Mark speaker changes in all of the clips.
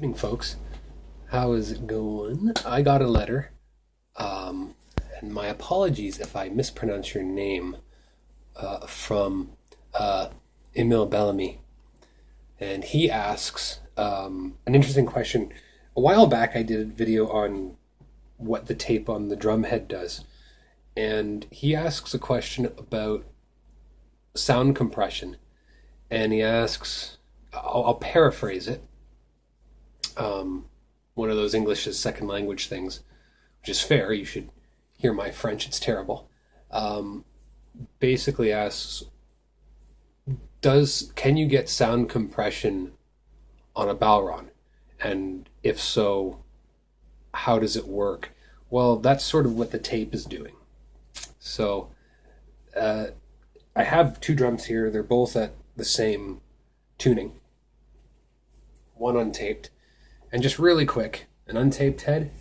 Speaker 1: Evening, folks. How is it going? I got a letter, and my apologies if I mispronounce your name, from Emil Bellamy. And he asks an interesting question. A while back, I did a video on what the tape on the drum head does. And he asks a question about sound compression. And he asks, I'll paraphrase it, one of those English as second language things, which is fair. You should hear my French, it's terrible. Basically asks, can you get sound compression on a bodhran? And if so, how does it work? Well, that's sort of what the tape is doing. So I have two drums here. They're both at the same tuning. One untaped. And just really quick, an untaped head.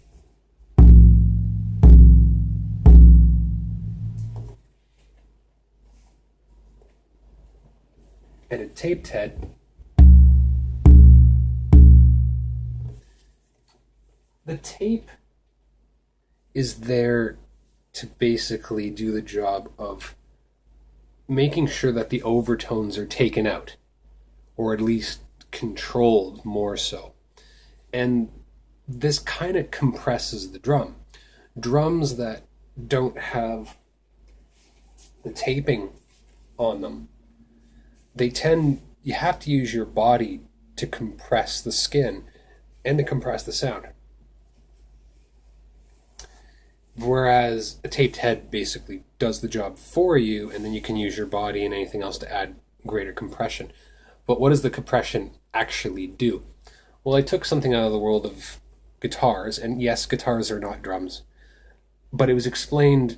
Speaker 1: And a taped head. The tape is there to basically do the job of making sure that the overtones are taken out, or at least controlled more so. And this kind of compresses the drum. Drums that don't have the taping on them, you have to use your body to compress the skin and to compress the sound. Whereas a taped head basically does the job for you, and then you can use your body and anything else to add greater compression. But what does the compression actually do? Well, I took something out of the world of guitars, and yes, guitars are not drums, but it was explained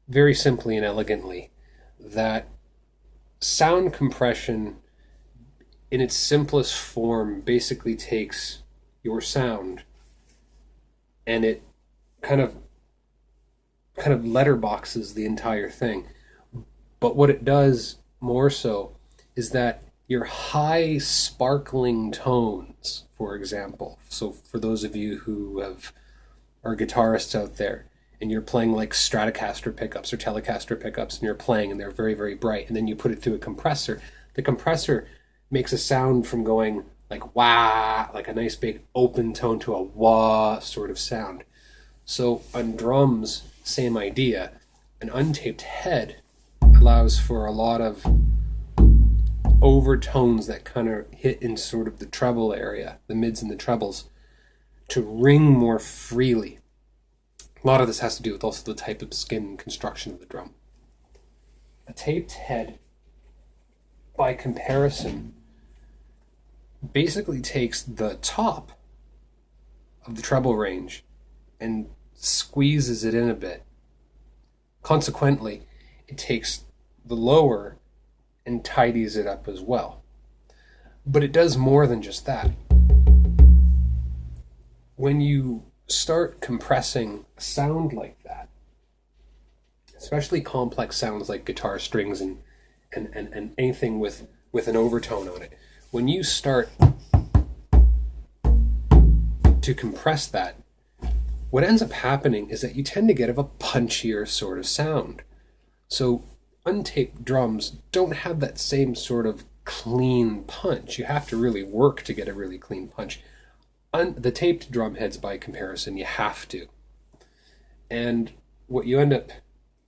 Speaker 1: very simply and elegantly that sound compression in its simplest form basically takes your sound and it kind of letterboxes the entire thing. But what it does more so is that your high sparkling tones, for example. So for those of you who are guitarists out there, and you're playing like Stratocaster pickups or Telecaster pickups, and you're playing and they're very, very bright, and then you put it through a compressor, the compressor makes a sound from going like wah, like a nice big open tone, to a wah sort of sound. So on drums, same idea. An untaped head allows for a lot of overtones that kind of hit in sort of the treble area, the mids and the trebles, to ring more freely. A lot of this has to do with also the type of skin construction of the drum. A taped head, by comparison, basically takes the top of the treble range and squeezes it in a bit. Consequently, it takes the lower and tidies it up as well. But it does more than just that. When you start compressing a sound like that, especially complex sounds like guitar strings and anything with an overtone on it, when you start to compress that, what ends up happening is that you tend to get a punchier sort of sound. So untaped drums don't have that same sort of clean punch. You have to really work to get a really clean punch. The taped drum heads, by comparison, you have to. And what you end up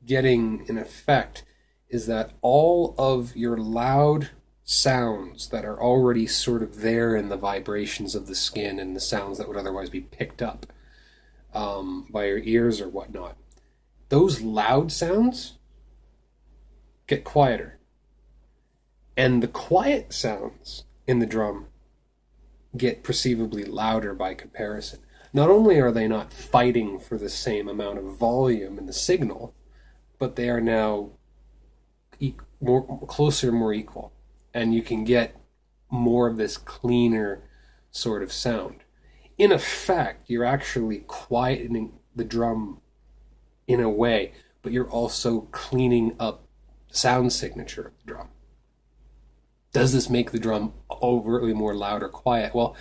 Speaker 1: getting in effect is that all of your loud sounds that are already sort of there in the vibrations of the skin and the sounds that would otherwise be picked up by your ears or whatnot, those loud sounds get quieter. And the quiet sounds in the drum get perceivably louder by comparison. Not only are they not fighting for the same amount of volume in the signal, but they are now more equal. And you can get more of this cleaner sort of sound. In effect, you're actually quietening the drum in a way, but you're also cleaning up the sound signature of the drum. Does this make the drum overtly more loud or quiet? Well,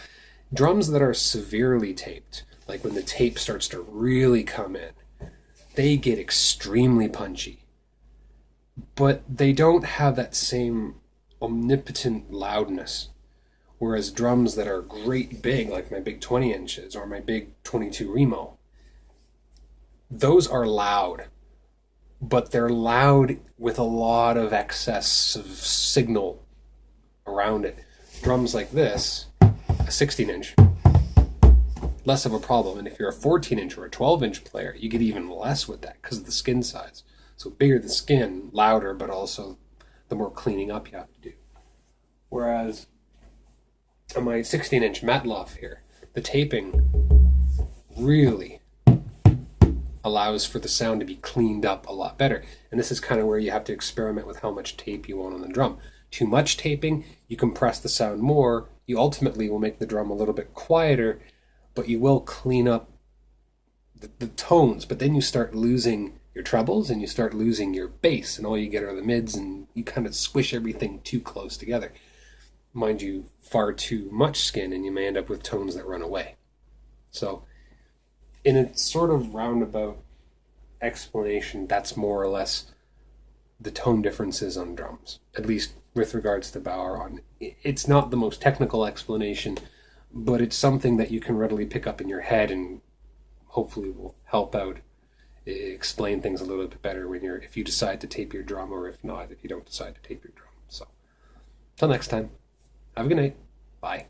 Speaker 1: Drums that are severely taped, like when the tape starts to really come in, they get extremely punchy. But they don't have that same omnipotent loudness. Whereas drums that are great big, like my big 20 inches or my big 22 Remo, those are loud, but they're loud with a lot of excess of signal around it. Drums like this, a 16 inch, less of a problem. And if you're a 14 inch or a 12 inch player, you get even less with that because of the skin size. So bigger the skin, louder, but also the more cleaning up you have to do. Whereas on my 16 inch Matloff here, the taping really allows for the sound to be cleaned up a lot better. And this is kind of where you have to experiment with how much tape you want on the drum. Too much taping, you compress the sound more. You ultimately will make the drum a little bit quieter, but you will clean up the tones. But then you start losing your trebles and you start losing your bass, and all you get are the mids, and you kind of squish everything too close together. Mind you, far too much skin, and you may end up with tones that run away. So in a sort of roundabout explanation, that's more or less the tone differences on drums, at least with regards to bodhran. It's not the most technical explanation, but it's something that you can readily pick up in your head and hopefully will help out explain things a little bit better if you decide to tape your drum, or if not, if you don't decide to tape your drum. So, till next time, have a good night. Bye.